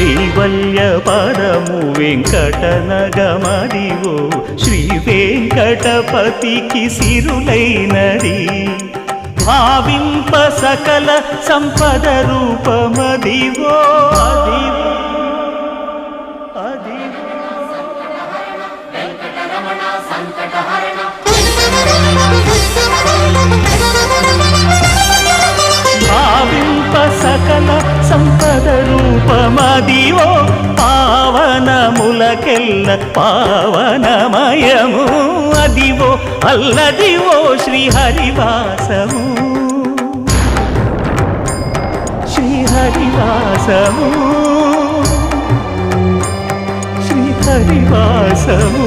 కైవల్య పదము వెంకటనగమదివో శ్రీ వెంకటపతికి సిరులైనది భావింప సకల సంపద రూపమదివో అదివో భావింప సకల సంపద రూపమదివో పావనములకెల్ల పావనమయము అదివో అల్లదివో శ్రీహరివాసము శ్రీహరివాసము శ్రీహరివాసము